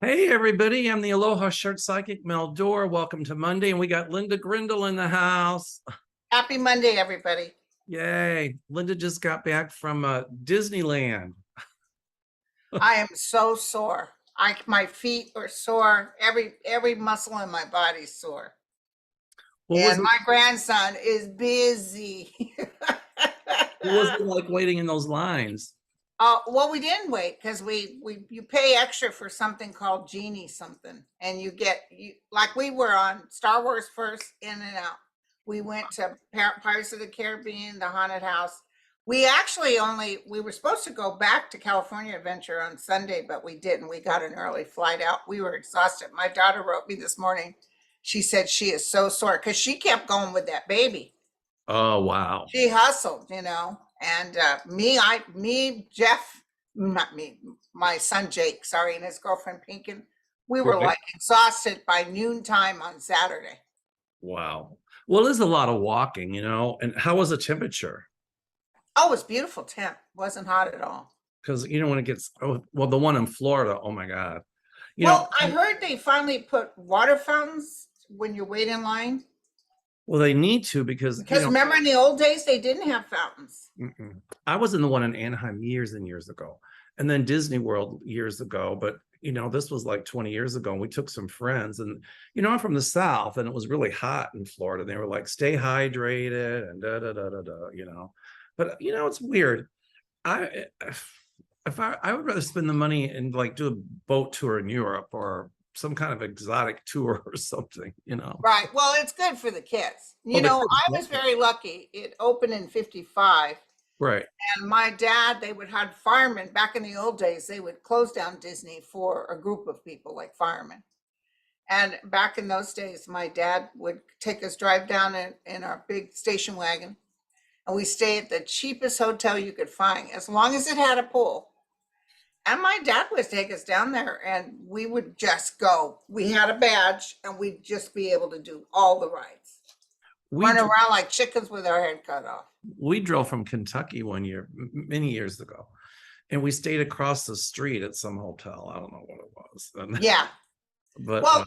Hey everybody, I'm the Aloha Shirt Psychic Mel Dore. Welcome to Monday, and we got Linda Grindel in the house. Happy Monday, everybody. Yay. Linda just got back from Disneyland. I am so sore. My feet are sore. Every muscle in my body's sore. What was And it, my grandson is busy. what was it like waiting in those lines? Well, we didn't wait because we you pay extra for something called Genie something, and you like we were on Star Wars first, in and out. We went to Pirates of the Caribbean, the haunted house. We were supposed to go back to California Adventure on Sunday, but we didn't. We got an early flight out. We were exhausted. My daughter wrote me this morning. She said she is so sore because she kept going with that baby. Oh, wow. She hustled, and Jeff, not me, my son Jake, sorry, and his girlfriend Pinkin, we were Right. like exhausted by noontime on Saturday. Wow. Well, there's a lot of walking, and how was the temperature? Oh, it was beautiful temp. Wasn't hot at all. Because, when it gets, well, the one in Florida, oh my God. You know, Well, I heard they finally put water fountains when you wait in line. well, they need to because, Because remember in the old days, they didn't have fountains. I was in the one in Anaheim years and years ago, and then Disney World years ago. But this was like 20 years ago, and we took some friends, and I'm from the South, and it was really hot in Florida. And they were like, "Stay hydrated," and da da da da da. But it's weird. I if I would rather spend the money and like do a boat tour in Europe or some kind of exotic tour or something. Right. Well, it's good for the kids. Oh, I was very lucky. It opened in 55. right. And my dad, they would have firemen back in the old days. They would close down Disney for a group of people like firemen. And back in those days, my dad would take us drive down in our big station wagon. And we stay at the cheapest hotel you could find, as long as it had a pool. And my dad would take us down there and we would just go. We had a badge and we'd just be able to do all the rides. We Run around like chickens with our head cut off. we drove from Kentucky one year, many years ago, and we stayed across the street at some hotel. I don't know what it was. Yeah. But Well,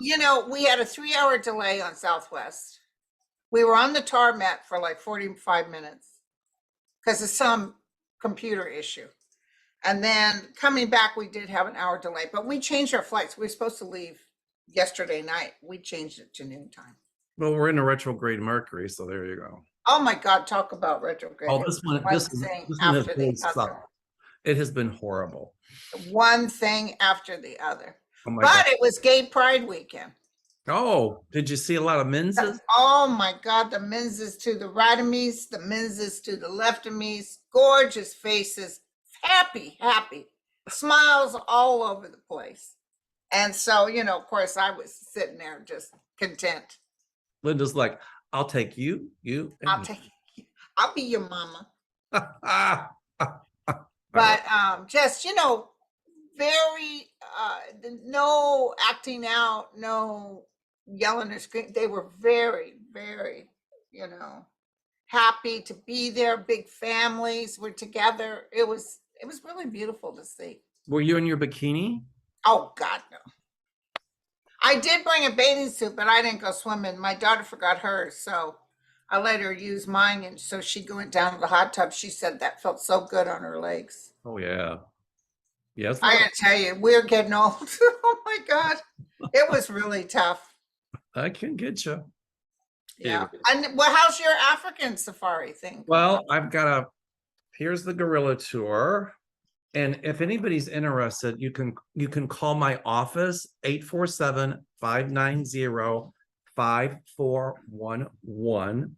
we had a 3-hour delay on Southwest. We were on the tarmac for like 45 minutes because of some computer issue. And then coming back, we did have an hour delay, but we changed our flights. We were supposed to leave yesterday night. We changed it to noontime. well, we're in a retrograde Mercury, so there you go. Oh my God, talk about retrograde. Oh, It this was one, one this is thing this one has after really the other. sucked. It has been horrible. One thing after the other. Oh my But God. it was Gay Pride weekend. Oh, did you see a lot of menses? Oh my God, the menses to the right of me, the menses to the left of me, gorgeous faces, happy, smiles all over the place. And so, of course, I was sitting there just content. Linda's like, I'll take you, I'll and take you. I'll be your mama. you. But just, very no acting out, no yelling or screaming. They were very, very, happy to be there. Big families were together. It was really beautiful to see. Were you in your bikini? Oh God, no. I did bring a bathing suit, but I didn't go swimming. My daughter forgot hers, so I let her use mine, and so she went down to the hot tub. She said that felt so good on her legs. Oh yeah. Yes. I gotta tell you, we're getting old. Oh my God, it was really tough. I can get you. Yeah. And well, how's your African safari thing? Well, here's the gorilla tour. And if anybody's interested, you can call my office 847-590-5411.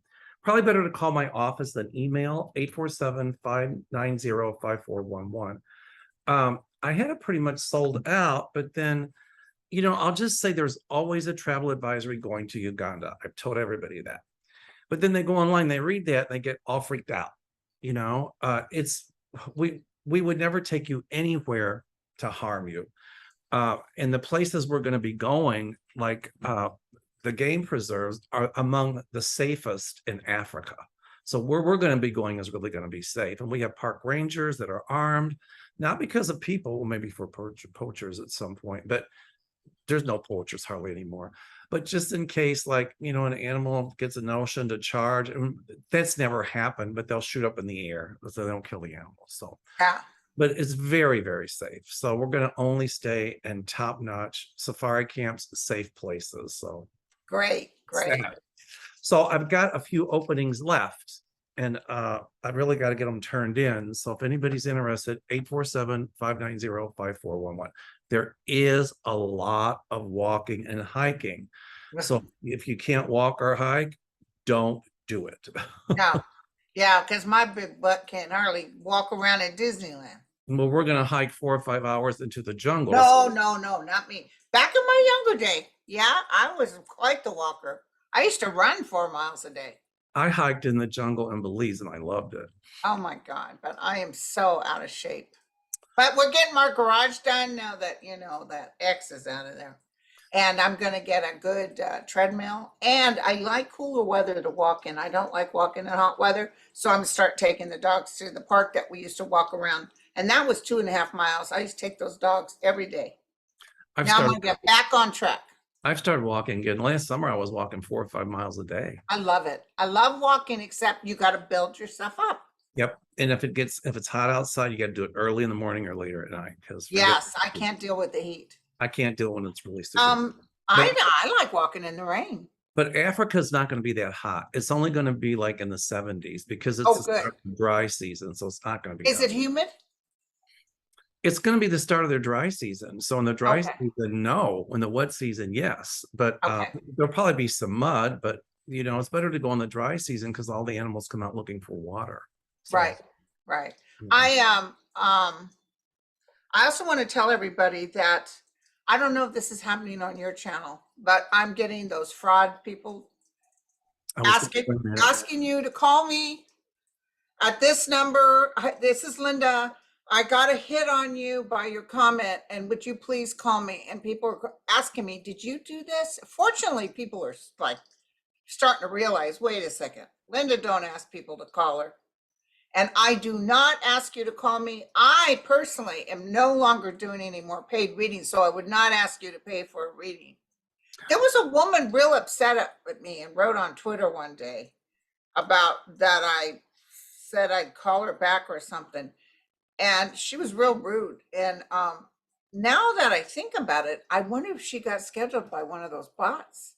Probably better to call my office than email 847-590-5411. I had it pretty much sold out, but then I'll just say there's always a travel advisory going to Uganda. I've told everybody that. But then they go online, they read that, and they get all freaked out. We would never take you anywhere to harm you. And the places we're going to be going, like the game preserves, are among the safest in Africa. So where we're going to be going is really going to be safe. And we have park rangers that are armed, not because of people, maybe for poachers at some point, but there's no poachers hardly anymore. But just in case, like, you know, an animal gets a notion to charge, and that's never happened, but they'll shoot up in the air so they don't kill the animal. So, Yeah. but it's very, very safe. So we're going to only stay in top-notch safari camps, safe places. So Great. Great. sad. So I've got a few openings left, and I really got to get them turned in. So if anybody's interested, 847-590-5411. There is a lot of walking and hiking. So if you can't walk or hike, don't do it. No. Yeah, because my big butt can't hardly walk around at Disneyland. Well, we're going to hike 4 or 5 hours into the jungle. No, not me. Back in my younger day, yeah, I was quite the walker. I used to run 4 miles a day. I hiked in the jungle in Belize and I loved it. Oh my God, but I am so out of shape. But we're getting our garage done now that, you know, that X is out of there. And I'm going to get a good treadmill. And I like cooler weather to walk in. I don't like walking in hot weather. So I'm going to start taking the dogs to the park that we used to walk around. And that was 2.5 miles. I used to take those dogs every day. Now I'm going to get back on track. I've started walking again. Last summer, I was walking 4 or 5 miles a day. I love it. I love walking, except you got to build yourself up. Yep. And if it's hot outside, you got to do it early in the morning or later at night. Because yes, I can't deal with the heat. I can't do it when it's really super. I like walking in the rain. But Africa's not going to be that hot. It's only going to be like in the 70s because it's the dry season. So it's not going to be. Is it humid? It's going to be the start of their dry season. So in the dry season, no. In the wet season, yes. But there'll probably be some mud. But, you know, it's better to go in the dry season because all the animals come out looking for water. So, right. Yeah. I also want to tell everybody that I don't know if this is happening on your channel, but I'm getting those fraud people asking you to call me at this number. This is Linda. I got a hit on you by your comment, and would you please call me? And people are asking me, did you do this? Fortunately, people are like starting to realize, wait a second, Linda don't ask people to call her. And I do not ask you to call me. I personally am no longer doing any more paid readings, so I would not ask you to pay for a reading. There was a woman real upset with me and wrote on Twitter one day about that I said I'd call her back or something. And she was real rude. And now that I think about it, I wonder if she got scheduled by one of those bots.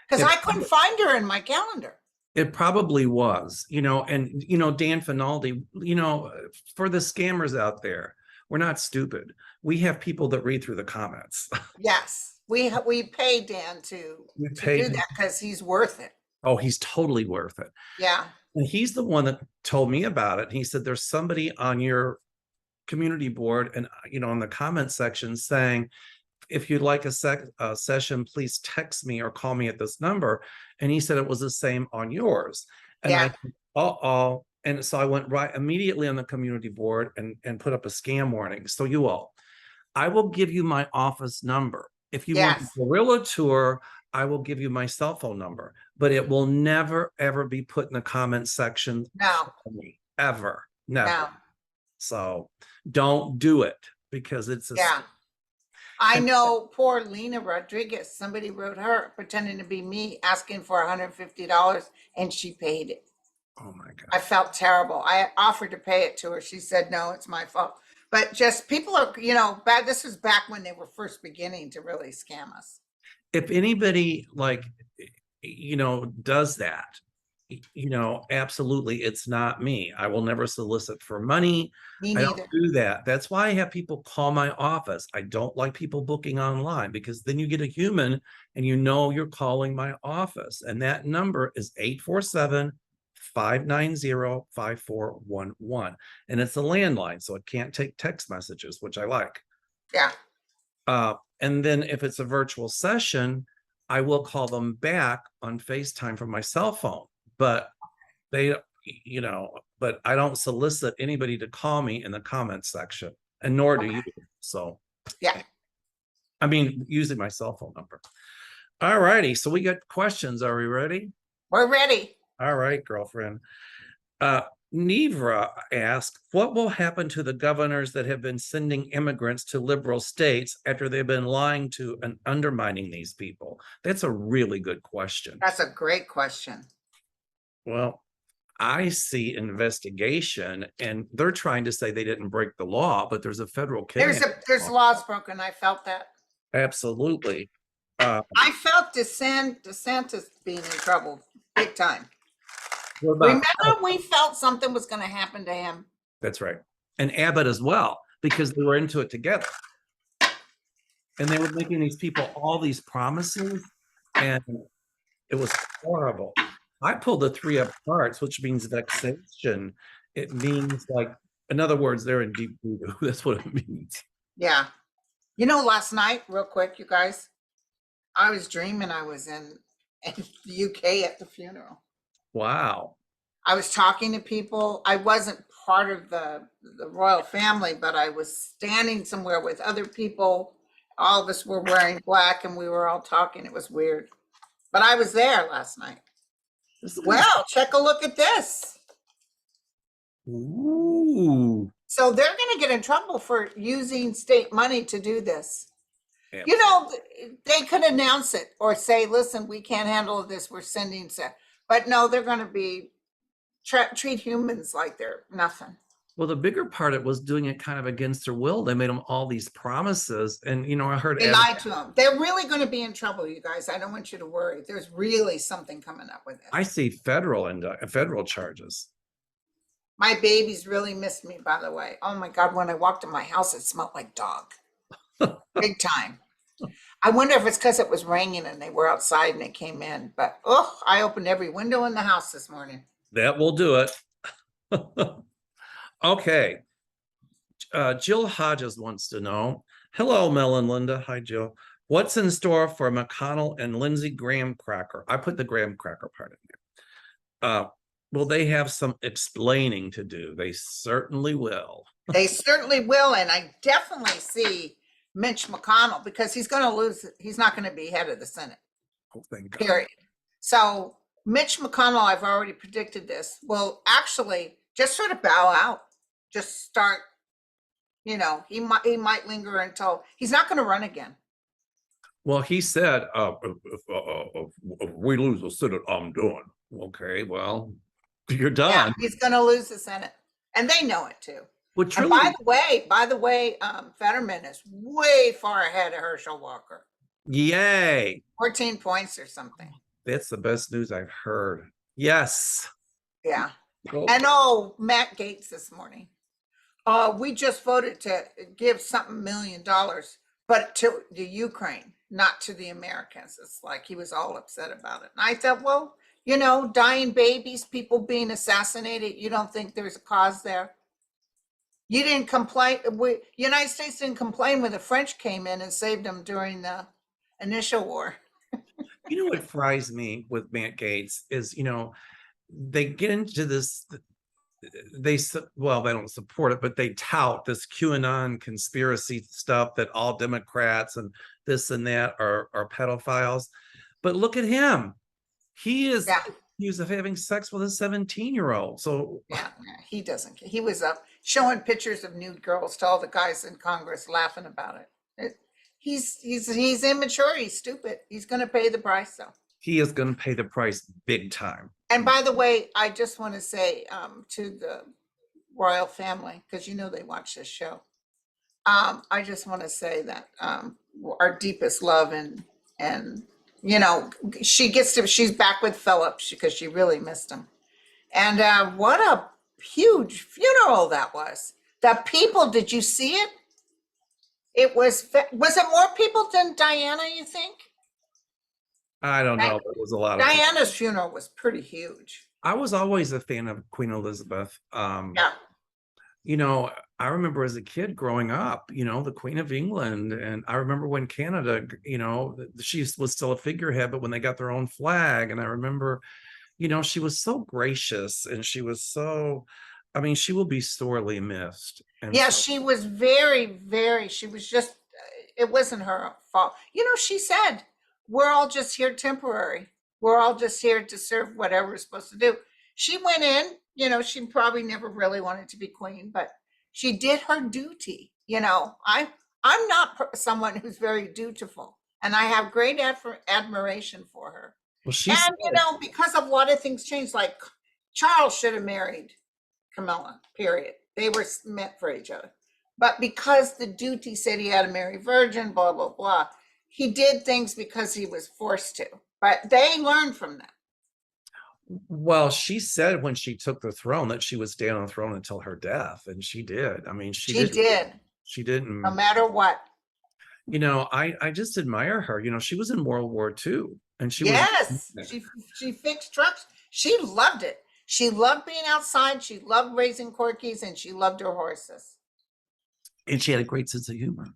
Because I couldn't find her in my calendar. It probably was, you know, and, you know, Dan Finaldi, you know, for the scammers out there, we're not stupid. We have people that read through the comments. Yes, we pay Dan to do that because he's worth it. Oh, he's totally worth it. Yeah. And he's the one that told me about it. He said, there's somebody on your community board and, you know, in the comment section saying, if you'd like a session, please text me or call me at this number. And he said it was the same on yours. And I said, and so I went right immediately on the community board and put up a scam warning. So you all, I will give you my office number. If you want a gorilla tour, I will give you my cell phone number, but it will never, ever be put in the comment section. No. Ever. Never. No. So don't do it because it's a I know poor Lena Rodriguez, somebody wrote her pretending to be me, asking for $150, and she paid it. Oh my God. I felt terrible. I offered to pay it to her. She said, no, it's my fault. But just people are, you know, bad. This was back when they were first beginning to really scam us. If anybody like, you know, does that, you know, absolutely, it's not me. I will never solicit for money. Me neither. I don't do that. That's why I have people call my office. I don't like people booking online because then you get a human and you know you're calling my office. And that number is 847-590-5411. And it's a landline, so it can't take text messages, which I like. Yeah. And then if it's a virtual session, I will call them back on FaceTime from my cell phone. But they, you know, but I don't solicit anybody to call me in the comments section, and nor do you. So, yeah, I mean, using my cell phone number. All righty. So we got questions. Are we ready? We're ready. All right, girlfriend. Nevra asked, what will happen to the governors that have been sending immigrants to liberal states after they've been lying to and undermining these people? That's a really good question. That's a great question. Well, I see investigation, and they're trying to say they didn't break the law, but there's a federal There's laws broken. I felt that. Absolutely. I felt DeSantis being in trouble big time. About, Remember, we felt something was going to happen to him. That's right. And Abbott as well, because they were into it together. And they were making these people all these promises, and it was horrible. I pulled the 3 apart, which means vexation. It means, like, in other words, they're in deep voodoo. That's what it means. Yeah. You know, last night, real quick, you guys, I was dreaming I was in the UK at the funeral. Wow. I was talking to people. I wasn't part of the royal family, but I was standing somewhere with other people. All of us were wearing black and we were all talking. It was weird. But I was there last night. Well, check a look at this. Ooh. So they're going to get in trouble for using state money to do this. Yeah. You know, they could announce it or say, listen, we can't handle this. We're sending set. But no, they're going to be treat humans like they're nothing. Well, the bigger part, it was doing it kind of against their will. They made them all these promises. And, you know, I heard they lied to them. They're really going to be in trouble, you guys. I don't want you to worry. There's really something coming up with it. I see federal charges. My babies really missed me, by the way. Oh my God, when I walked in my house, it smelled like dog. Big time. I wonder if it's because it was raining and they were outside and they came in. But I opened every window in the house this morning. That will do it. Okay. Jill Hodges wants to know, hello, Mel and Linda. Hi, Jill. What's in store for McConnell and Lindsey graham cracker? I put the graham cracker part in there. Well, they have some explaining to do. They certainly will. They certainly will. And I definitely see Mitch McConnell, because he's going to lose. He's not going to be head of the Senate. Oh, thank God. Period. So Mitch McConnell, I've already predicted this, will actually just sort of bow out. Just start, you know, he might linger until he's not going to run again. Well, he said, if we lose the Senate, I'm done. Okay, well, you're done. Yeah, he's going to lose the Senate, and they know it too. Which and really, by the way, Fetterman is way far ahead of Herschel Walker. Yay! 14 points or something. That's the best news I've heard. Yes. Yeah. Oh. And Matt Gaetz this morning. We just voted to give something $1 million, but to the Ukraine, not to the Americans. It's like he was all upset about it. And I thought, well, you know, dying babies, people being assassinated. You don't think there's a cause there? You didn't complain. United States didn't complain when the French came in and saved them during the initial war. You know what fries me with Matt Gaetz is, you know, they get into this. They don't support it, but they tout this QAnon conspiracy stuff that all Democrats and this and that are pedophiles. But look at him. He is accused of having sex with a 17-year-old. So yeah, he doesn't. He was up showing pictures of nude girls to all the guys in Congress, laughing about it. He's immature. He's stupid. He's going to pay the price, though. He is going to pay the price big time. And by the way, I just want to say to the royal family, because you know they watch this show, I just want to say that our deepest love and you know, she's back with Philip because she really missed him. And what a huge funeral that was. The people, did you see it? Was it more people than Diana, you think? I don't know. It was a lot. Diana's funeral was pretty huge. I was always a fan of Queen Elizabeth. Yeah. You know, I remember as a kid growing up, you know, the Queen of England. And I remember when Canada, you know, she was still a figurehead, but when they got their own flag. And I remember, you know, she was so gracious and she was so, I mean, she will be sorely missed. And yeah, she was very, very, she was just, it wasn't her fault. You know, she said, we're all just here temporary. We're all just here to serve whatever we're supposed to do. She went in you know, she probably never really wanted to be queen, but she did her duty. You know, I'm not someone who's very dutiful, and I have great admiration for her. Well, she said, And you know, because of a lot of things changed, like Charles should have married Camilla, period. They were meant for each other. But because the duty said he had to marry virgin, blah, blah, blah, he did things because he was forced to. But they learned from that. well, she said when she took the throne that she would stay on the throne until her death, and she did. I mean, She did, she no didn't, matter what. you know, I just admire her. You know, she was in World War II, and she was, Yes, she fixed trucks. She loved it. She loved being outside. She loved raising corgis, and she loved her horses. and she had a great sense of humor.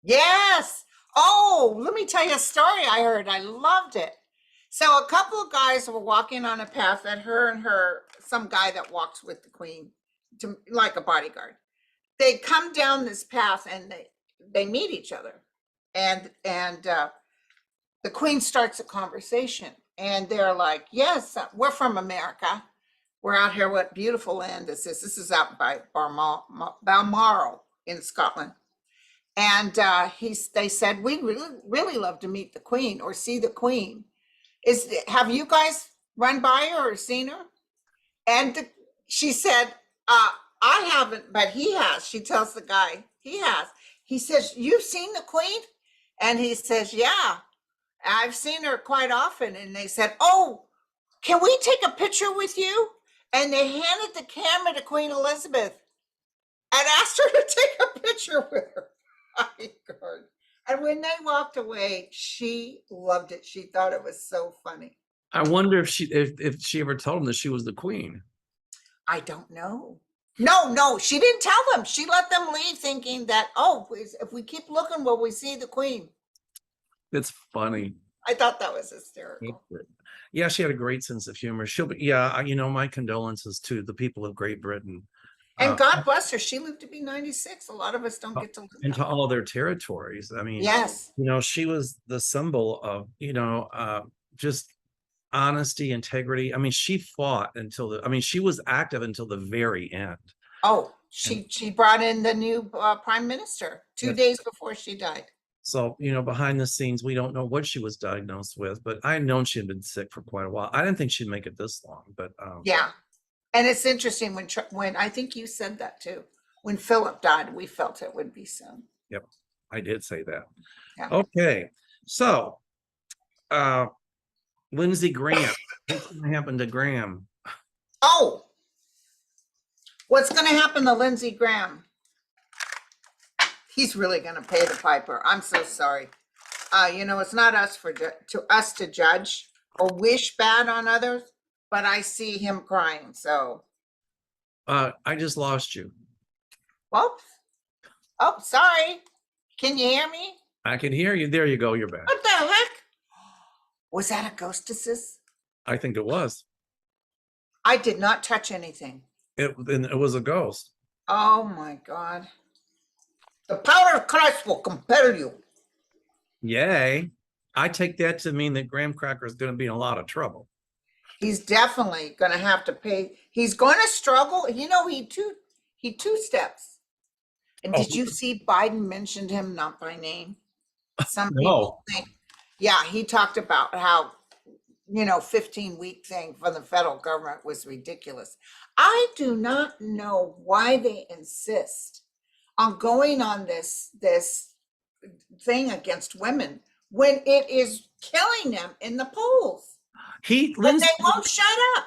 Yes. Oh, let me tell you a story I heard. I loved it. So a couple of guys were walking on a path that her and some guy that walks with the queen, like a bodyguard. They come down this path and they meet each other, and the queen starts a conversation, and they're like, "Yes, we're from America. We're out here. What beautiful land is this? This is out by Balmoral in Scotland." And they said, "We really love to meet the queen or see the queen. Have you guys run by her or seen her?" And she said, "I haven't, but he has." She tells the guy, "He has." He says, "You've seen the queen?" And he says, "Yeah, I've seen her quite often." And they said, "Oh, can we take a picture with you?" And they handed the camera to Queen Elizabeth and asked her to take a picture with her. My God. And when they walked away, she loved it. She thought it was so funny. I wonder if she ever told him that she was the queen. I don't know. No, she didn't tell them. She let them leave thinking that, oh, if we keep looking, will we see the queen? It's funny. I thought that was hysterical. Yeah, she had a great sense of humor. She'll be, yeah, you know, my condolences to the people of Great Britain. And God bless her. She lived to be 96. A lot of us don't get to live into all their territories. I mean, yes, you know, she was the symbol of, you know, just honesty, integrity. I mean, she fought I mean, she was active until the very end. oh, she brought in the new prime minister 2 days before she died. So, you know, behind the scenes, we don't know what she was diagnosed with, but I had known she had been sick for quite a while. I didn't think she'd make it this long, but yeah. And it's interesting when I think you said that too. When Philip died, we felt it would be soon. Yep, I did say that. Yeah. Okay, so Lindsey Graham, what's going to happen to Graham? Oh, what's going to happen to Lindsey Graham? He's really going to pay the piper. I'm so sorry. You know, it's not us to judge or wish bad on others, but I see him crying. So, I just lost you. whoops. Oh, sorry. Can you hear me? I can hear you. There you go. You're back. What the heck? Was that a ghostess? I think it was. I did not touch anything. It was a ghost. Oh my God. The power of Christ will compel you. Yay. I take that to mean that Graham Cracker is going to be in a lot of trouble. He's definitely going to have to pay. He's going to struggle. You know, he two steps. And did you see Biden mentioned him not by name? Some people think, yeah, he talked about how, you know, 15-week thing from the federal government was ridiculous. I do not know why they insist on going on this thing against women when it is killing them in the polls. But they won't shut up.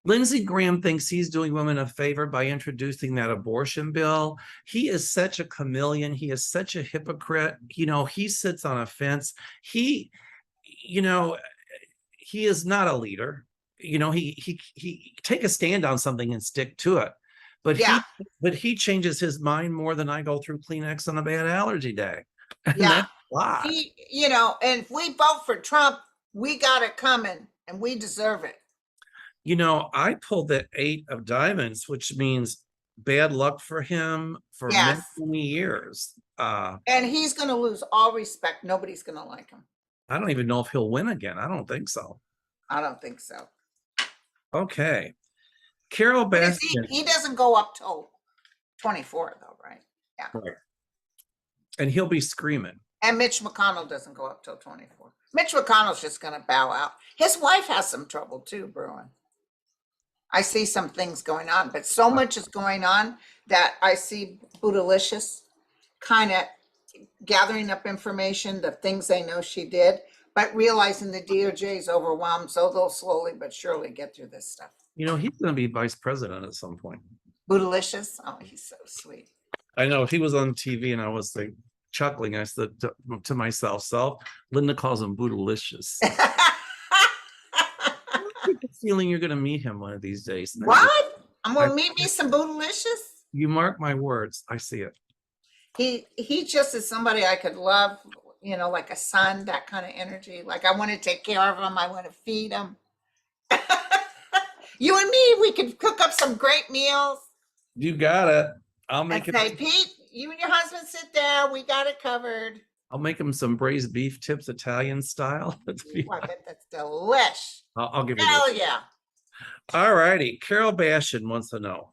Lindsey Graham thinks he's doing women a favor by introducing that abortion bill. He is such a chameleon. He is such a hypocrite. You know, he sits on a fence. You know, he is not a leader. You know, he take a stand on something and stick to it. But yeah, he changes his mind more than I go through Kleenex on a bad allergy day. Yeah, you know, and if we vote for Trump, we got it coming, and we deserve it. You know, I pulled the 8 of diamonds, which means bad luck for him for many years. And he's going to lose all respect. Nobody's going to like him. I don't even know if he'll win again. I don't think so. I don't think so. Okay. Carol What is he? Baskin, He doesn't go up till 24 though, right? Yeah. right, and he'll be screaming. And Mitch McConnell doesn't go up till 24. Mitch McConnell's just going to bow out. His wife has some trouble too, brewing. I see some things going on, but so much is going on that I see Bootylicious kind of gathering up information, the things they know she did, but realizing the DOJ is overwhelmed, so they'll slowly but surely get through this stuff. You know, he's going to be vice president at some point. Bootylicious, oh, he's so sweet. I know he was on TV and I was like chuckling. I said to myself, Linda calls him Bootylicious. Feeling you're going to meet him one of these days. What? I'm going to meet me some Bootylicious? You mark my words. I see it. He just is somebody I could love, you know, like a son, that kind of energy. Like I want to take care of him. I want to feed him. You and me, we could cook up some great meals. You got it. I'll make and it. Say, Pete, you and your husband sit down. We got it covered. I'll make him some braised beef tips, Italian style. Ooh, I bet that's delish. I'll give you. Hell yeah. All righty. Carol Bashin wants to know.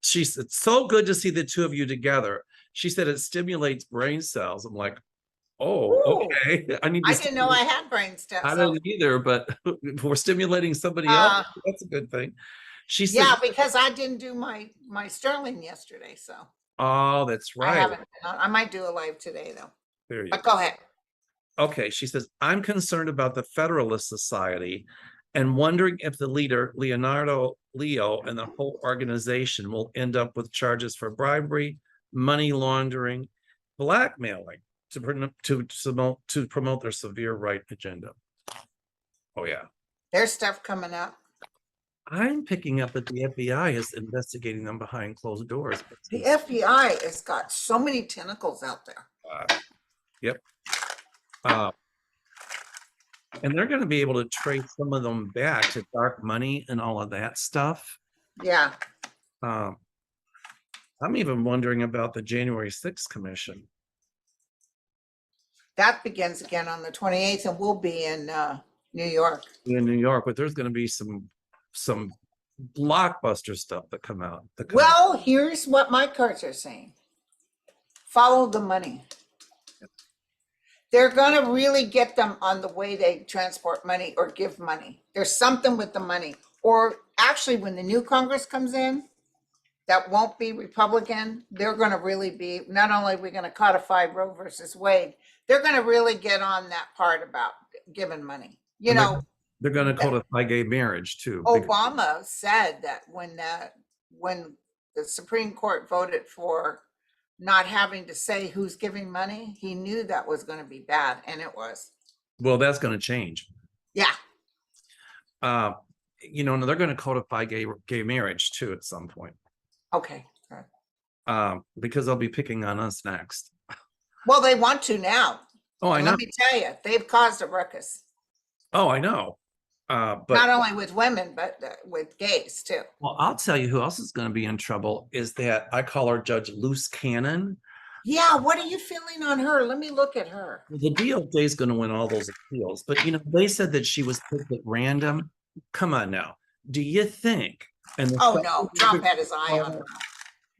She said, "It's so good to see the two of you together." She said it stimulates brain cells. I'm like, oh, Ooh. okay. I didn't know I had brain cells. I didn't either, but we're stimulating somebody else. That's a good thing. She said, yeah, because I didn't do my Sterling yesterday, so. Oh, that's right. I haven't. I might do a live today though. There you go. But go ahead. Okay, she says, I'm concerned about the Federalist Society and wondering if the leader, Leonardo Leo, and the whole organization will end up with charges for bribery, money laundering, blackmailing to promote their severe right agenda. Oh, yeah. There's stuff coming up. I'm picking up that the FBI is investigating them behind closed doors. The FBI has got so many tentacles out there. Yep. And they're going to be able to trace some of them back to dark money and all of that stuff. Yeah. I'm even wondering about the January 6th commission. That begins again on the 28th, and we'll be in New York. In New York, but there's going to be some blockbuster stuff that come out. Well, here's what my cards are saying. Follow the money. They're going to really get them on the way they transport money or give money. There's something with the money. Or actually, when the new Congress comes in, that won't be Republican. They're going to really be, not only are we going to codify Roe versus Wade, they're going to really get on that part about giving money. You know, they're going to codify gay marriage too. Obama said that when the Supreme Court voted for not having to say who's giving money, he knew that was going to be bad, and it was. Well, that's going to change. Yeah. You know, they're going to codify gay marriage too at some point. Okay. Because they'll be picking on us next. Well, they want to now. Oh, I know. Let me tell you, they've caused a ruckus. Oh, I know. But not only with women, but with gays too. Well, I'll tell you who else is going to be in trouble is that I call her Judge Loose Cannon. Yeah, what are you feeling on her? Let me look at her. The DOJ is going to win all those appeals, but you know they said that she was picked at random. Come on now, do you think? And oh no, Trump had his eye on her.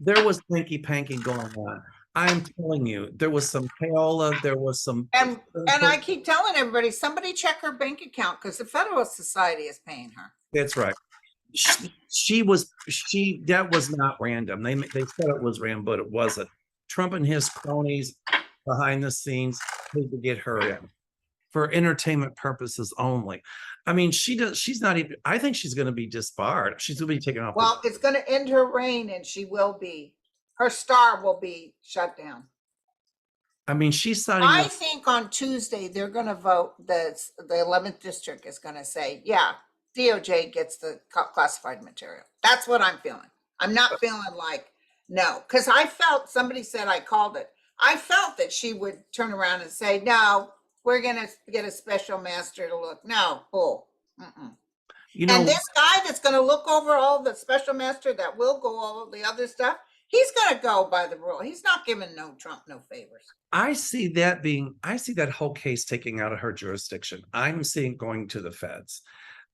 There was hanky panky going on. I'm telling you, there was some payola, there was some, and I keep telling everybody, somebody check her bank account because the Federalist Society is paying her. That's right. That was not random. They said it was random, but it wasn't. Trump and his cronies behind the scenes paid to get her in for entertainment purposes only. I mean, she's not even, I think she's going to be disbarred. She's going to be taken off. Well, it's going to end her reign and she will be. Her star will be shut down. I mean, she's signing. I think on Tuesday they're going to vote. The 11th district is going to say, "Yeah, DOJ gets the classified material." That's what I'm feeling. I'm not feeling like no, because I felt somebody said I called it. I felt that she would turn around and say, "No, we're going to get a special master to look." No, bull. You know, and this guy that's going to look over all the special master that will go all the other stuff. He's going to go by the rule. He's not giving Trump no favors. I see that whole case taking out of her jurisdiction. I'm seeing going to the feds.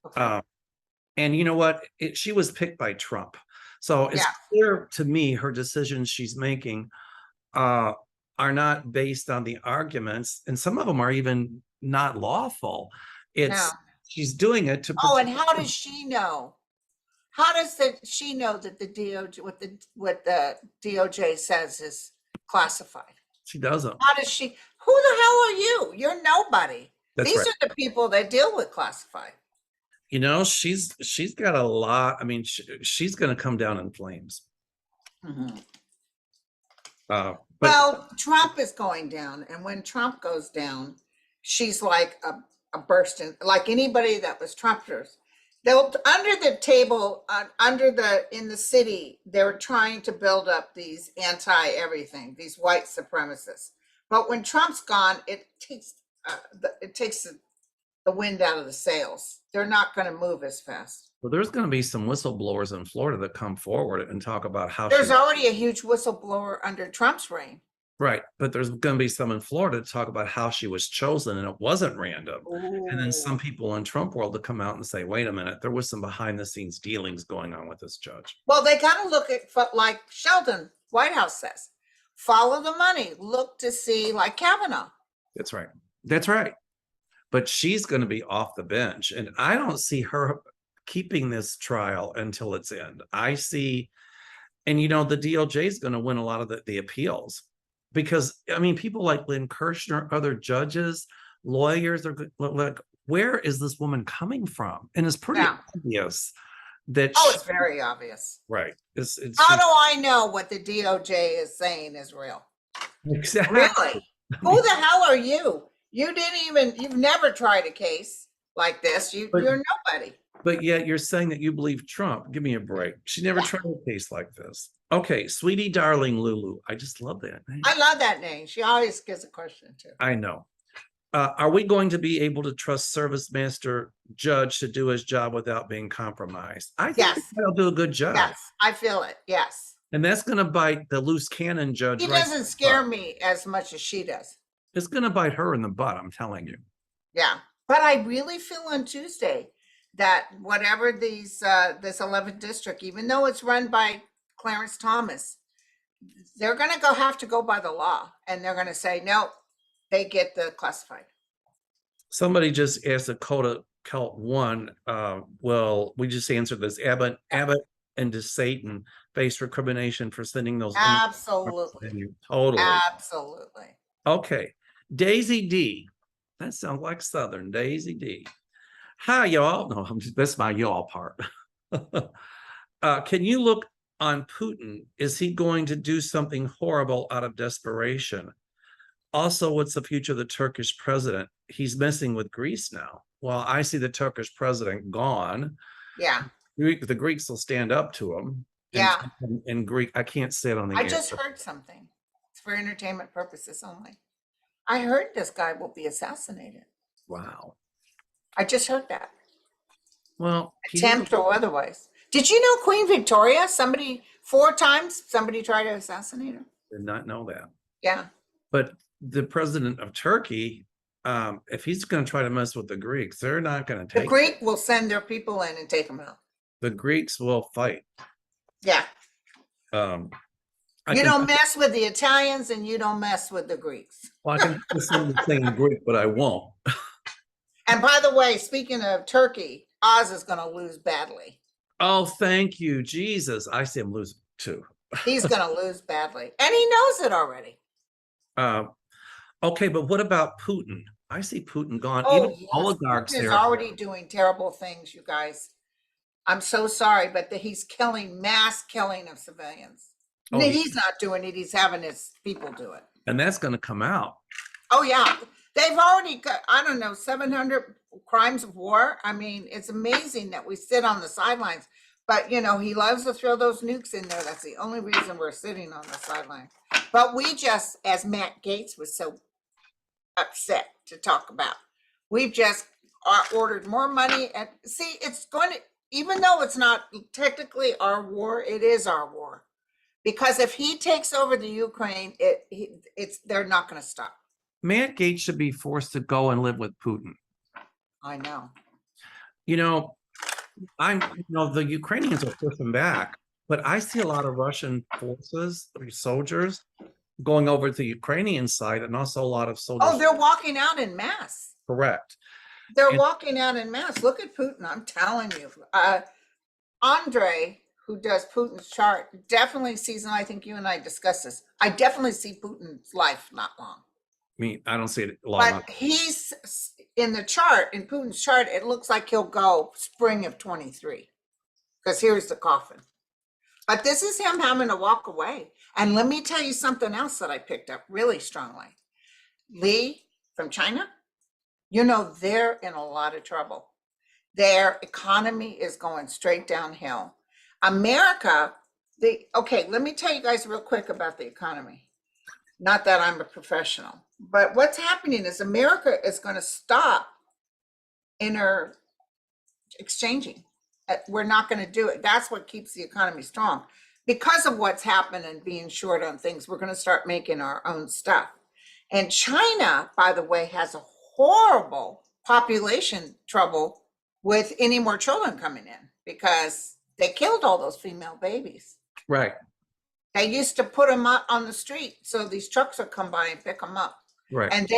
Okay. And you know what? She was picked by Trump. So it's Yeah, clear to me her decisions she's making uh, are not based on the arguments, and some of them are even not lawful. no. She's doing it to Oh, and protect. how does she know? How does she know that the DOJ, what the DOJ says is classified? She doesn't. How does she? Who the hell are you? You're nobody. That's These right. are the people that deal with classified. She's got a lot. I mean, she's going to come down in flames. Mhm. But Well, Trump is going down, and when Trump goes down, she's like a burst in, like anybody that was Trumpers. They'll under the table, in the city, they're trying to build up these anti everything, these white supremacists. But when Trump's gone, it takes the wind out of the sails. They're not going to move as fast. well, there's going to be some whistleblowers in Florida that come forward and talk about how There's already a huge whistleblower under Trump's reign. right, but there's going to be some in Florida to talk about how she was chosen and it wasn't random. And then some Ooh. people in Trump world to come out and say, wait a minute, there was some behind the scenes dealings going on with this judge. Well, they got to look at, like Sheldon White House says, follow the money, look to see, like Kavanaugh. That's right. That's right. But she's going to be off the bench. And I don't see her keeping this trial until its end. I see, and the DOJ is going to win a lot of the appeals because, I mean, people like Lynn Kirshner, other judges, lawyers are like, where is this woman coming from? And it's pretty obvious that It's very obvious. right. How do I know what the DOJ is saying is real? Exactly. Really? Who the hell are you? You've never tried a case like this. You're nobody. But yet you're saying that you believe Trump. Give me a break. She never tried a case like this. Okay, sweetie, darling Lulu. I just love that name. I love that name. She always gives a question too. I know. Are we going to be able to trust Service Master Judge to do his job without being compromised? I think he'll do a good job. Yes, I feel it. Yes. And that's going to bite the loose cannon judge. He doesn't scare me as much as she does. It's going to bite her in the butt, I'm telling you. Yeah. But I really feel on Tuesday that whatever this 11th district, even though it's run by Clarence Thomas, they're going to have to go by the law, and they're going to say, no, they get the classified. Somebody just asked a Coda Celt 1. Well, we just answered this. Abbott and DeSatan face recrimination for sending those. Absolutely. Totally. Absolutely. Okay. Daisy D. That sounds like Southern. Daisy D. Hi, y'all. No, that's my y'all part. Can you look on Putin? Is he going to do something horrible out of desperation? Also, what's the future of the Turkish president? He's messing with Greece now. Well, I see the Turkish president gone. Yeah. The Greeks will stand up to him. Yeah. In Greek, I can't say it on the air. I just heard something. It's for entertainment purposes only. I heard this guy will be assassinated. Wow. I just heard that. Well, attempt or otherwise. Did you know Queen Victoria? 4 times somebody tried to assassinate her. Did not know that. Yeah. But the president of Turkey, if he's going to try to mess with the Greeks, they're not going to take. The Greek will send their people in and take them out. The Greeks will fight. Yeah. You don't mess with the Italians and you don't mess with the Greeks. Well, I can listen to thing in Greek, but I won't. And by the way, speaking of Turkey, Oz is going to lose badly. Oh, thank you, Jesus. I see him lose too. He's going to lose badly. And he knows it already. Okay, but what about Putin? I see Putin gone. Oh, even yes. oligarchs Putin is there. already doing terrible things, you guys. I'm so sorry, but he's mass killing of civilians. Oh, he's not doing it. He's having his people do it. And that's going to come out. Oh, yeah. They've already got, 700 crimes of war. I mean, it's amazing that we sit on the sidelines. But, he loves to throw those nukes in there. That's the only reason we're sitting on the sidelines. But we just, as Matt Gaetz was so upset to talk about, we've just ordered more money. And see, it's going to, even though it's not technically our war, it is our war. Because if he takes over the Ukraine, they're not going to stop. Matt Gaetz should be forced to go and live with Putin. I know. the Ukrainians are pushing back, but I see a lot of Russian forces, soldiers going over to the Ukrainian side, and also a lot of Oh, soldiers. they're walking out in mass. Correct. They're And walking out in mass. Look at Putin. I'm telling you. Andre, who does Putin's chart, definitely sees, and I think you and I discussed this. I definitely see Putin's life not long. I don't see it long enough. But he's in the chart, in Putin's chart, it looks like he'll go spring of 23. Because here's the coffin. But this is him having to walk away. And let me tell you something else that I picked up really strongly. Lee from China, they're in a lot of trouble. Their economy is going straight downhill. America, okay, let me tell you guys real quick about the economy. Not that I'm a professional, but what's happening is America is going to stop exchanging. We're not going to do it. That's what keeps the economy strong. Because of what's happened and being short on things, we're going to start making our own stuff. And China, by the way, has a horrible population trouble with any more children coming in because they killed all those female babies. Right. They used to put them up on the street so these trucks would come by and pick them up. Right. And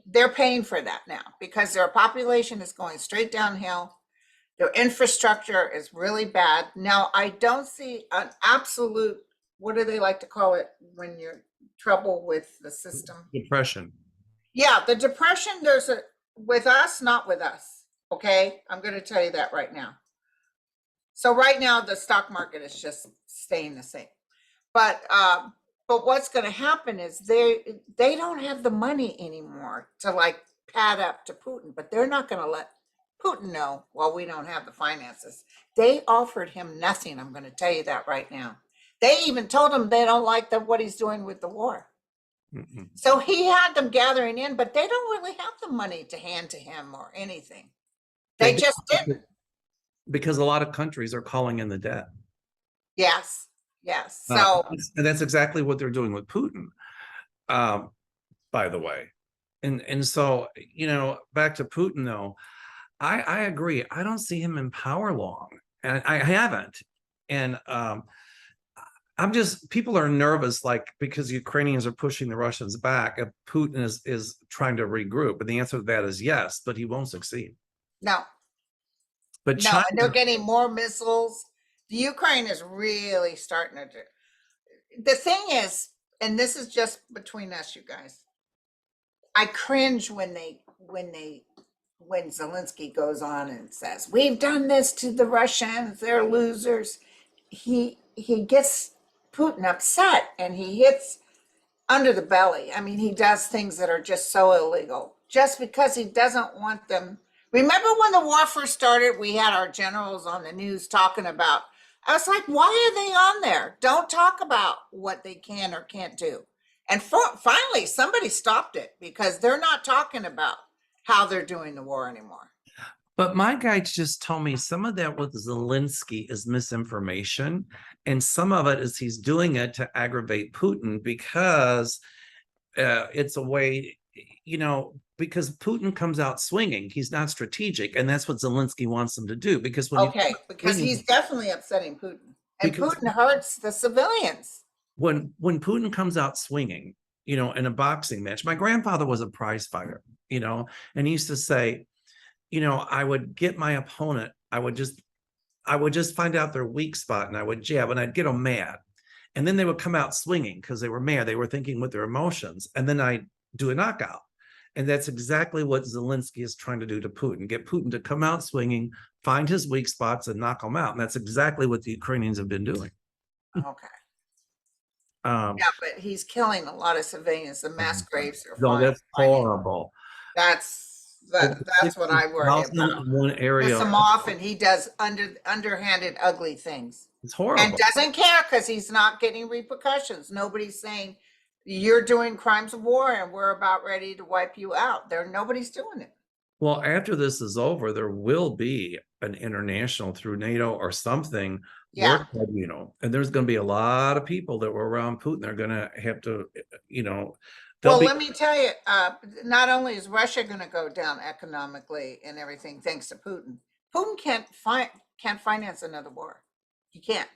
they're paying for that now because their population is going straight downhill. Their infrastructure is really bad. Now, I don't see an absolute, what do they like to call it when you're trouble with the system? Depression. Yeah, the depression, with us, not with us. Okay, I'm going to tell you that right now. So right now, the stock market is just staying the same. But what's going to happen is they don't have the money anymore to like pad up to Putin, but they're not going to let Putin know, well, we don't have the finances. They offered him nothing. I'm going to tell you that right now. They even told him they don't like what he's doing with the war. Mm-hmm. So he had them gathering in, but they don't really have the money to hand to him or anything. They just didn't. Because a lot of countries are calling in the debt. Yes. Yes. So and that's exactly what they're doing with Putin, by the way. And so, back to Putin, though, I agree. I don't see him in power long, and I haven't. And people are nervous, like, because Ukrainians are pushing the Russians back. Putin is trying to regroup, and the answer to that is yes, but he won't succeed. No. But no, and they're getting more missiles. The Ukraine is really starting to do. The thing is, and this is just between us, you guys, I cringe when Zelensky goes on and says, we've done this to the Russians, they're losers. He gets Putin upset and he hits under the belly. I mean, he does things that are just so illegal just because he doesn't want them. Remember when the war first started, we had our generals on the news talking about, I was like, why are they on there? Don't talk about what they can or can't do. And finally, somebody stopped it because they're not talking about how they're doing the war anymore. But my guy just told me some of that with Zelensky is misinformation. And some of it is he's doing it to aggravate Putin because it's a way, because Putin comes out swinging. He's not strategic. And that's what Zelensky wants him to do. Because because he's definitely upsetting Putin. And Putin hurts the civilians. When Putin comes out swinging, in a boxing match, my grandfather was a prize fighter, and he used to say, I would get my opponent, I would just find out their weak spot and I would jab and I'd get them mad. And then they would come out swinging because they were mad. They were thinking with their emotions. And then I do a knockout. And that's exactly what Zelensky is trying to do to Putin, get Putin to come out swinging, find his weak spots and knock them out. And that's exactly what the Ukrainians have been doing. Okay. Yeah, but he's killing a lot of civilians. The mass graves are no, that's horrible. That's what I worry about. One area, piss him off, and he does underhanded, ugly things. It's horrible, and doesn't care because he's not getting repercussions. Nobody's saying you're doing crimes of war, and we're about ready to wipe you out. Nobody's doing it. Well, after this is over, there will be an international through NATO or something. Yeah. And there's going to be a lot of people that were around Putin. They're going to have to, let me tell you, not only is Russia going to go down economically and everything thanks to Putin, Putin can't finance another war. He can't.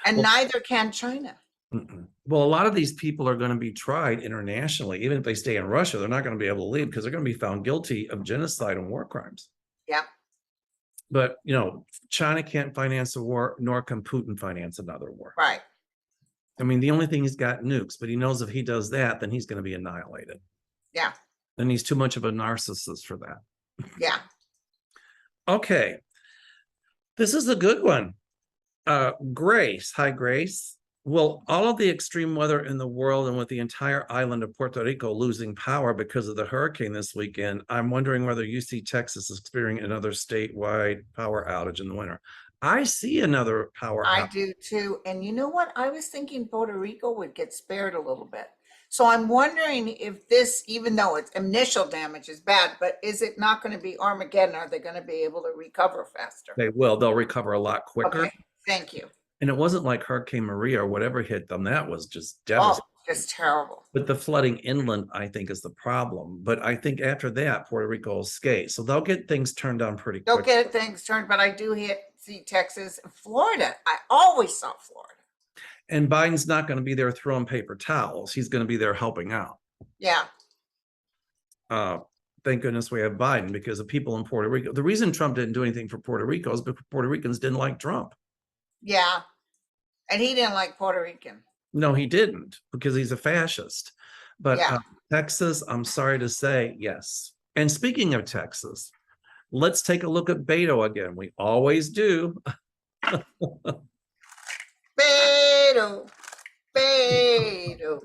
And Well, neither can China. Well, a lot of these people are going to be tried internationally. Even if they stay in Russia, they're not going to be able to leave because they're going to be found guilty of genocide and war crimes. Yeah. But, you know, China can't finance a war, nor can Putin finance another war. Right. I mean, the only thing he's got nukes, but he knows if he does that, then he's going to be annihilated. Yeah. And he's too much of a narcissist for that. Yeah. Okay. This is a good one. Grace. Hi, Grace. Will all of the extreme weather in the world and with the entire island of Puerto Rico losing power because of the hurricane this weekend, I'm wondering whether you see Texas experiencing another statewide power outage in the winter. I see another power outage. I do too. And you know what? I was thinking Puerto Rico would get spared a little bit. So I'm wondering if this, even though its initial damage is bad, but is it not going to be Armageddon? Are they going to be able to recover faster? They will. They'll recover a lot quicker. Okay. Thank you. And it wasn't like Hurricane Maria or whatever hit them. That was just Oh, devastating. just terrible. But the flooding inland, I think, is the problem. But I think after that, Puerto Rico will skate. So they'll get things turned on pretty They'll quick. get things turned, but I do see Texas and Florida. I always saw Florida. And Biden's not going to be there throwing paper towels. He's going to be there helping out. Yeah. Thank goodness we have Biden, because the people in Puerto Rico, the reason Trump didn't do anything for Puerto Rico is because Puerto Ricans didn't like Trump. Yeah. And he didn't like Puerto Rican. No, he didn't, because he's a fascist. But Yeah. Texas, I'm sorry to say, yes. And speaking of Texas, let's take a look at Beto again. We always do. Beto, Beto.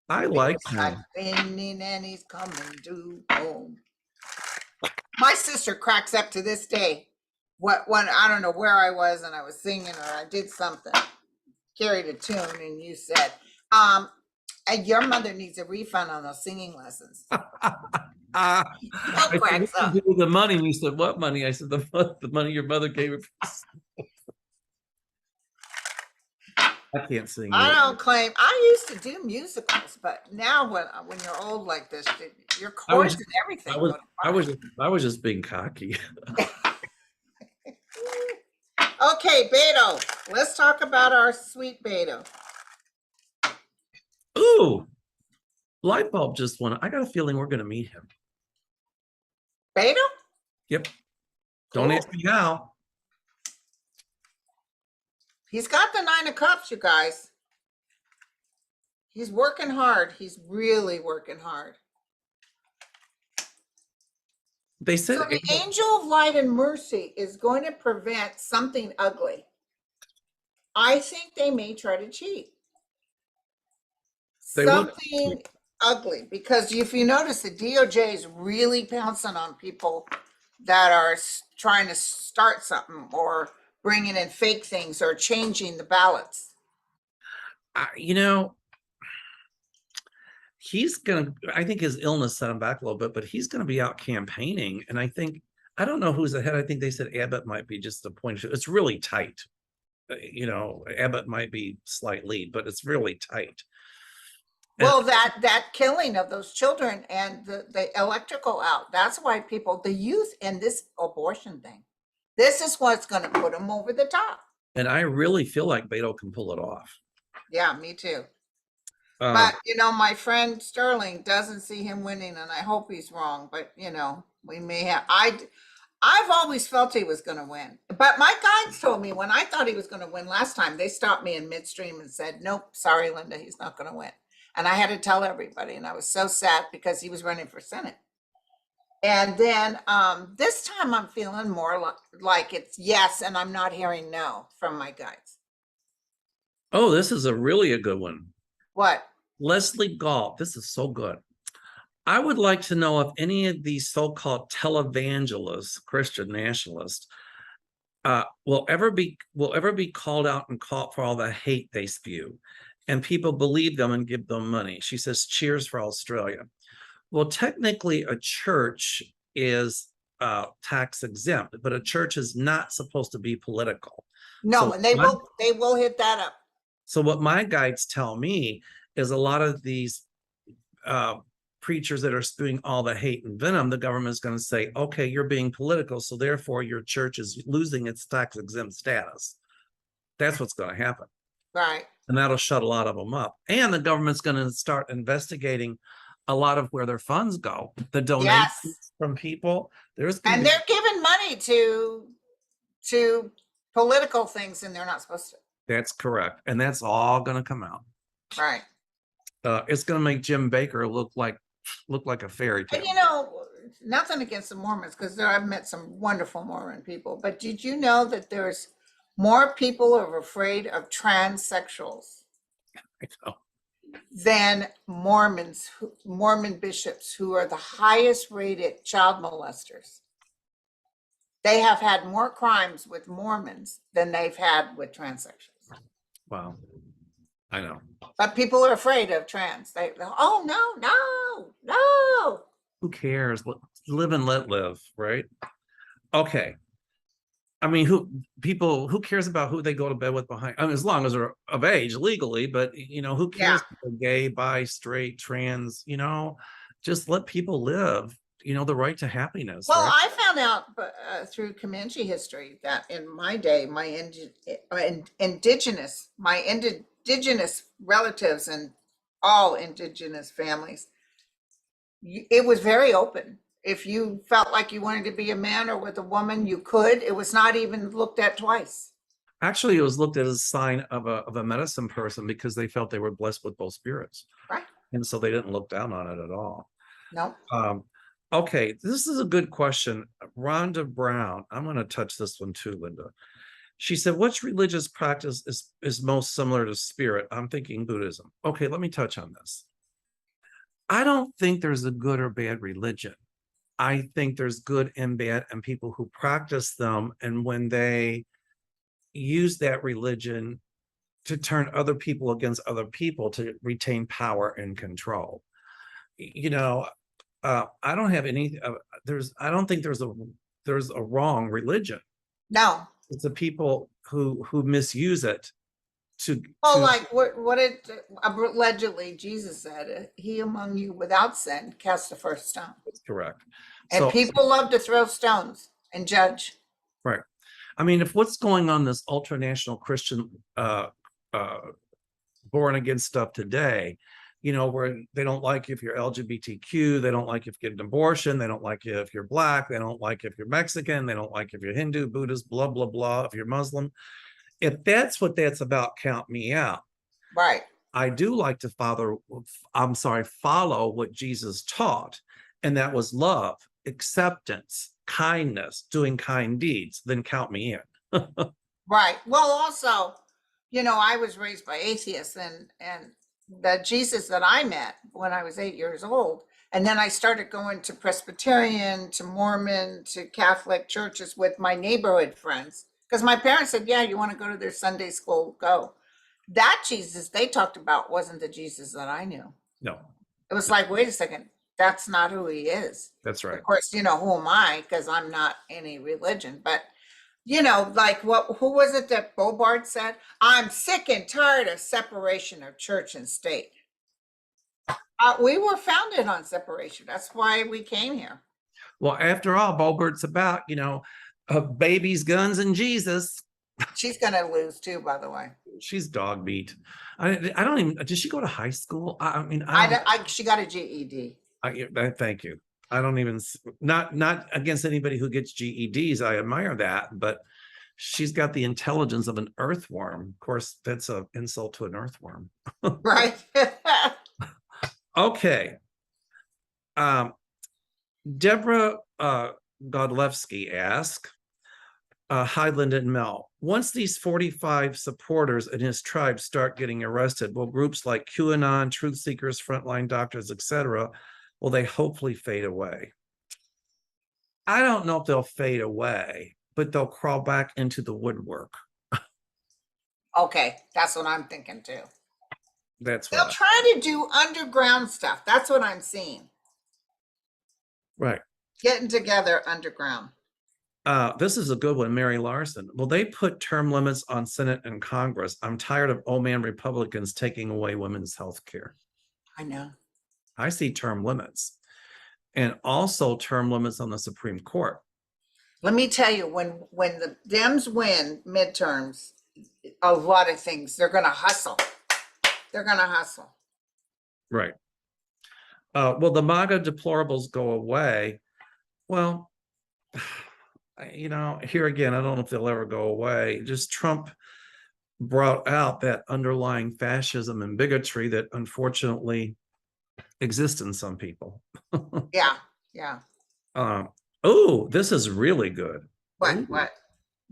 I like I'm him. winning and he's coming to home. My sister cracks up to this day. When I don't know where I was and I was singing or I did something, carried a tune, and you said, and your mother needs a refund on those singing lessons. I cracks up. said, the money. And you said, what money? I said, the money your mother gave it. I can't sing. I don't claim. I used to do musicals, but now when you're old like this, your chords and everything. I was just being cocky. Okay, Beto. Let's talk about our sweet Beto. Ooh, light bulb just went. I got a feeling we're going to meet him. Beto? Yep. Don't ask me how. He's got the 9 of Cups, you guys. He's working hard. He's really working hard. They said so the angel of light and mercy is going to prevent something ugly. I think they may try to cheat. Something ugly, because if you notice, the DOJ is really pouncing on people that are trying to start something or bringing in fake things or changing the ballots. You know, he's gonna, I think his illness set him back a little bit, but he's gonna be out campaigning. And I don't know who's ahead. I think they said Abbott might be just the point. It's really tight. You know, Abbott might be slight lead, but it's really tight. Well, that killing of those children and the electrical out, that's why people, the youth, and this abortion thing, this is what's going to put them over the top. And I really feel like Beto can pull it off. Yeah, me too. But, you know, my friend Sterling doesn't see him winning, and I hope he's wrong. But, you know, we may have. I've always felt he was going to win. But my guides told me when I thought he was going to win last time, they stopped me in midstream and said, nope, sorry, Linda, he's not going to win. And I had to tell everybody. And I was so sad because he was running for Senate. And then this time I'm feeling more like it's yes, and I'm not hearing no from my guides. Oh, this is really a good one. What? Leslie Galt. This is so good. I would like to know if any of these so-called televangelists, Christian nationalists, will ever be called out and caught for all the hate they spew, and people believe them and give them money. She says, cheers for Australia. Well, technically a church is tax exempt, but a church is not supposed to be political. No, so and they will hit that up. So what my guides tell me is a lot of these preachers that are spewing all the hate and venom, the government's going to say, okay, you're being political, so therefore your church is losing its tax exempt status. That's what's going to happen. Right. And that'll shut a lot of them up. And the government's going to start investigating a lot of where their funds go, the donations from people. And they're giving money to political things, and they're not supposed to. That's correct. And that's all going to come out. Right. It's going to make Jim Baker look like a fairy tale. And you know, nothing against the Mormons, because I've met some wonderful Mormon people, but did you know that there's more people are afraid of transsexuals than Mormons, Mormon bishops, who are the highest rated child molesters? They have had more crimes with Mormons than they've had with transsexuals. Wow. I know. But people are afraid of trans. Oh, no. Who cares? Live and let live, right? Okay. I mean, who cares about who they go to bed with behind? I mean, as long as they're of age legally, but you know, who cares if they're gay, bi, straight, trans, you know, just let people live, you know, the right to happiness. Well, right? I found out through Comanche history that in my day, my indigenous relatives and all indigenous families, it was very open. If you felt like you wanted to be a man or with a woman, you could. It was not even looked at twice. Actually, it was looked at as a sign of a medicine person, because they felt they were blessed with both spirits. Right. And so they didn't look down on it at all. No. Okay, this is a good question. Rhonda Brown, I'm going to touch this one too, Linda. She said, which religious practice is most similar to spirit? I'm thinking Buddhism. Okay, let me touch on this. I don't think there's a good or bad religion. I think there's good and bad, and people who practice them, and when they use that religion to turn other people against other people to retain power and control. You know, I don't have any. I don't think there's a wrong religion. No. It's the people who misuse it like what it allegedly Jesus said, he among you without sin cast the first stone. That's correct. And people love to throw stones and judge. Right. I mean, if what's going on this ultranational Christian born again stuff today, you know, where they don't like if you're LGBTQ, they don't like if you get an abortion, they don't like you if you're Black, they don't like if you're Mexican, they don't like if you're Hindu, Buddhist, blah, blah, blah, if you're Muslim. If that's what that's about, count me out. Right. I do like to follow what Jesus taught, and that was love, acceptance, kindness, doing kind deeds. Then count me in. Right. Well, also, you know, I was raised by atheists, and the Jesus that I met when I was 8 years old, and then I started going to Presbyterian, to Mormon, to Catholic churches with my neighborhood friends. Because my parents said, yeah, you want to go to their Sunday school, go. That Jesus they talked about wasn't the Jesus that I knew. No. It was like, wait a second, that's not who he is. That's right. Of course, you know, who am I? Because I'm not any religion. But, you know, like who was it that Bobart said? I'm sick and tired of separation of church and state. We were founded on separation. That's why we came here. Well, after all, Bobert's about, you know, babies, guns, and Jesus. She's going to lose too, by the way. She's dog beat. I don't even, did she go to high school? I mean, she got a GED. Thank you. I don't even, not against anybody who gets GEDs. I admire that, but she's got the intelligence of an earthworm. Of course, that's an insult to an earthworm. Right. Okay. Deborah Godlewski asked, hi, Linda and Mel. Once these 45 supporters and his tribe start getting arrested, will groups like QAnon, Truth Seekers, Frontline Doctors, etc., will they hopefully fade away? I don't know if they'll fade away, but they'll crawl back into the woodwork. Okay, that's what I'm thinking too. They'll try to do underground stuff. That's what I'm seeing. Right. Getting together underground. This is a good one, Mary Larson. Will they put term limits on Senate and Congress? I'm tired of old man Republicans taking away women's health care. I know. I see term limits, and also term limits on the Supreme Court. Let me tell you, when the Dems win midterms, a lot of things, they're going to hustle. They're going to hustle. Right. Well, the MAGA deplorables go away. Well, here again, I don't know if they'll ever go away. Just Trump brought out that underlying fascism and bigotry that unfortunately exists in some people. Yeah, yeah. Oh, this is really good. What?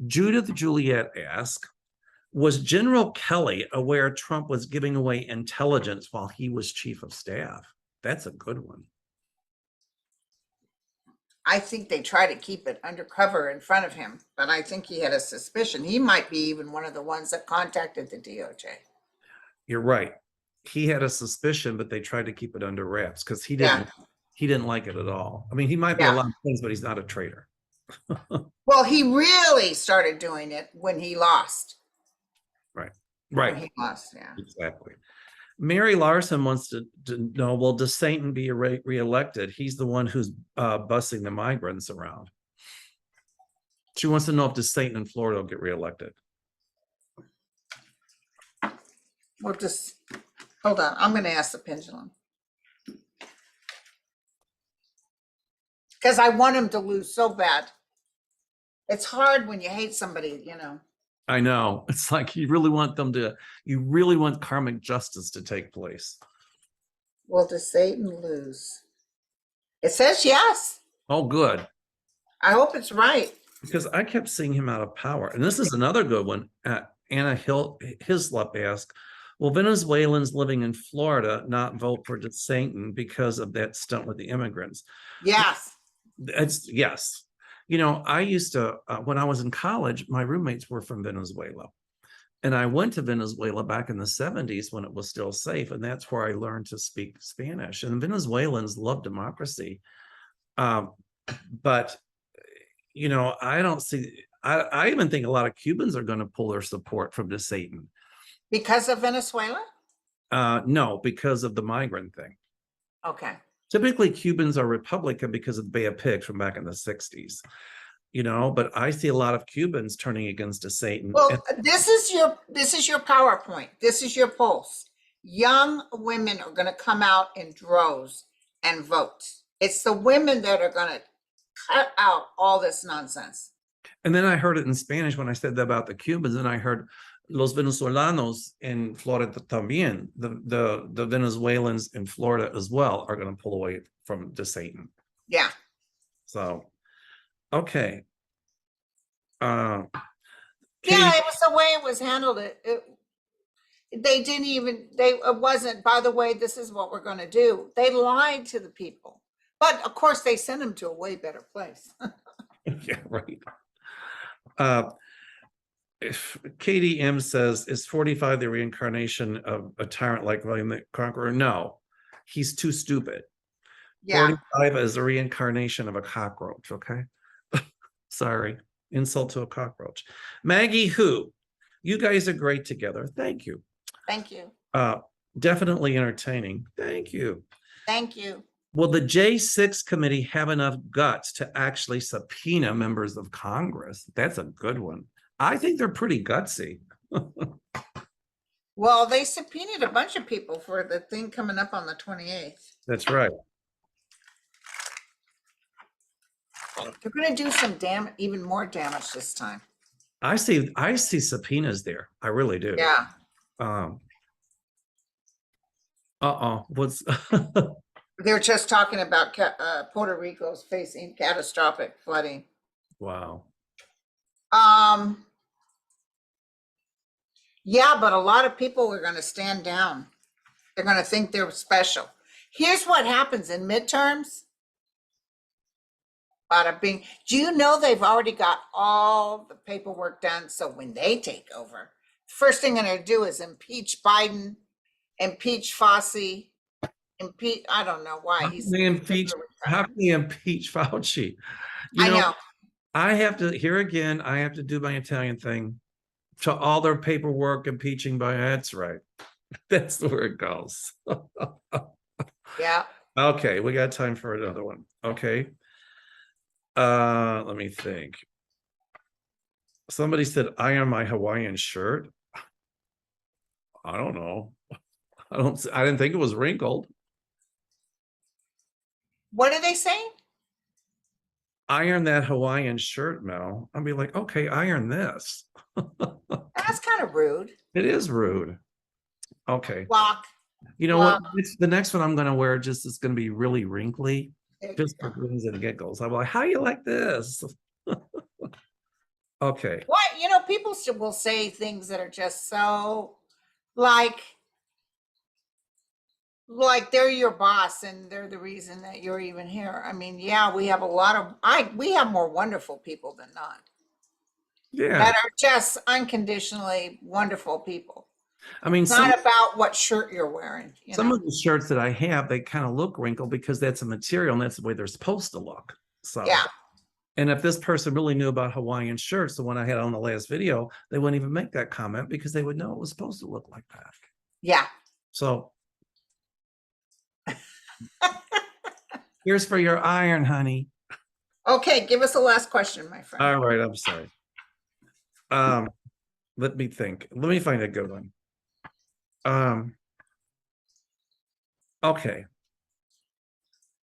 Judith Juliet asked, was General Kelly aware Trump was giving away intelligence while he was chief of staff? That's a good one. I think they try to keep it undercover in front of him, but I think he had a suspicion. He might be even one of the ones that contacted the DOJ. You're right. He had a suspicion, but they tried to keep it under wraps because he didn't like it at all. I mean, he might be a lot of things, but he's not a traitor. Well, he really started doing it when he lost. Right. When he lost, yeah. Exactly. Mary Larson wants to know, will DeSantis be reelected? He's the one who's busing the migrants around. She wants to know if DeSantis in Florida will get reelected. Well, just hold on. I'm going to ask the pendulum. Because I want him to lose so bad. It's hard when you hate somebody, I know. It's like you really want karmic justice to take place. Well, does Satan lose? It says yes. Oh, good. I hope it's right. Because I kept seeing him out of power. And this is another good one. Anna Hislop asked, will Venezuelans living in Florida not vote for DeSantis because of that stunt with the immigrants? Yes. Yes. I used to, when I was in college, my roommates were from Venezuela. And I went to Venezuela back in the 70s when it was still safe. And that's where I learned to speak Spanish. And Venezuelans love democracy. But, I don't see, I even think a lot of Cubans are going to pull their support from DeSantis. Because of Venezuela? No, because of the migrant thing. Okay. Typically, Cubans are Republican because of the Bay of Pigs from back in the 60s, but I see a lot of Cubans turning against DeSantis. Well, this is your PowerPoint. This is your pulse. Young women are going to come out in droves and vote. It's the women that are going to cut out all this nonsense. And then I heard it in Spanish when I said that about the Cubans, and I heard los venezolanos in Florida también, the Venezuelans in Florida as well are going to pull away from DeSantis. Yeah. So, okay. Yeah, it was the way it was handled. It wasn't, by the way, this is what we're going to do. They lied to the people. But of course, they sent them to a way better place. Yeah, right. If Katie M says, is 45 the reincarnation of a tyrant like William the Conqueror? No, he's too stupid. Yeah. 45 is a reincarnation of a cockroach, okay? Sorry, insult to a cockroach. Maggie Who, you guys are great together. Thank you. Thank you. Definitely entertaining. Thank you. Thank you. Will the J6 committee have enough guts to actually subpoena members of Congress? That's a good one. I think they're pretty gutsy. Well, they subpoenaed a bunch of people for the thing coming up on the 28th. That's right. They're going to do some even more damage this time. I see subpoenas there. I really do. Yeah. What's They're just talking about Puerto Rico's facing catastrophic flooding. Wow. Yeah, but a lot of people are going to stand down. They're going to think they're special. Here's what happens in midterms. Bada bing. Do you know they've already got all the paperwork done? So when they take over, the first thing they're going to do is impeach Biden, impeach Fossey, I don't know why how can they impeach Fauci? I know. I have to do my Italian thing to all their paperwork impeaching by that's right. That's where it goes. Yeah. Okay, we got time for another one. Okay. Let me think. Somebody said iron my Hawaiian shirt. I don't know. I didn't think it was wrinkled. What are they saying? Iron that Hawaiian shirt, Mel. I'll be like, okay, iron this. That's kind of rude. It is rude. Okay. Block. You know what? Block. It's the next one I'm going to wear just is going to be really wrinkly, There you just go. for grins and giggles. I'm like, how you like this? Okay. What, people still will say things that are just so like they're your boss and they're the reason that you're even here. I mean, yeah, we have a lot of we have more wonderful people than not Yeah. that are just unconditionally wonderful people. I mean, It's not about what shirt you're wearing. some of the shirts that I have, they kind of look wrinkled because that's a material and that's the way they're supposed to look. So, yeah. And if this person really knew about Hawaiian shirts, the one I had on the last video, they wouldn't even make that comment because they would know it was supposed to look like that. Yeah. So here's for your iron, honey. Okay, give us the last question, my friend. All right, I'm sorry. Let me think. Let me find a good one. Okay.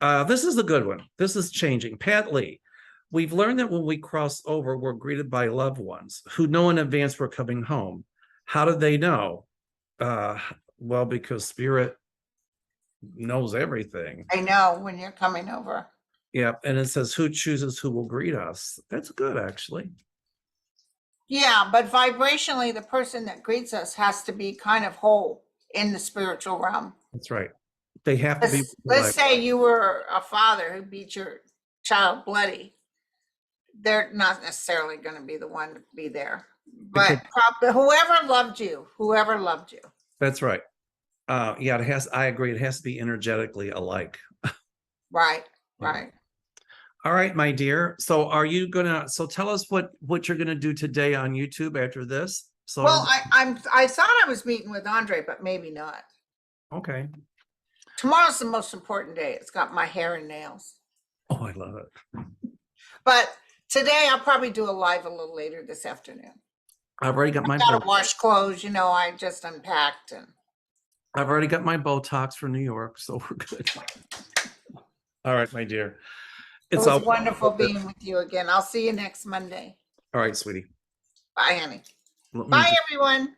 This is a good one. This is changing. Pat Lee. We've learned that when we cross over, we're greeted by loved ones who know in advance we're coming home. How did they know? Well, because Spirit knows everything. I know when you're coming over. Yeah, and it says who chooses who will greet us. That's good, actually. Yeah, but vibrationally, the person that greets us has to be kind of whole in the spiritual realm. That's right. They have to be. Let's say you were a father who beat your child bloody. They're not necessarily going to be the one to be there, but whoever loved you. That's right. Yeah, it has. I agree. It has to be energetically alike. Right. Yeah. Right. All right, my dear. So are you gonna, so tell us what you're gonna do today on YouTube after this? So Well, I thought I was meeting with Andre, but maybe not. okay. Tomorrow's the most important day. It's got my hair and nails. Oh, I love it. But today I'll probably do a live a little later this afternoon. I've already got my gotta wash clothes, I just unpacked and I've already got my Botox for New York, so we're good. All right, my dear. It was wonderful being with you again. I'll see you next Monday. All right, sweetie. Bye, honey. Bye, everyone.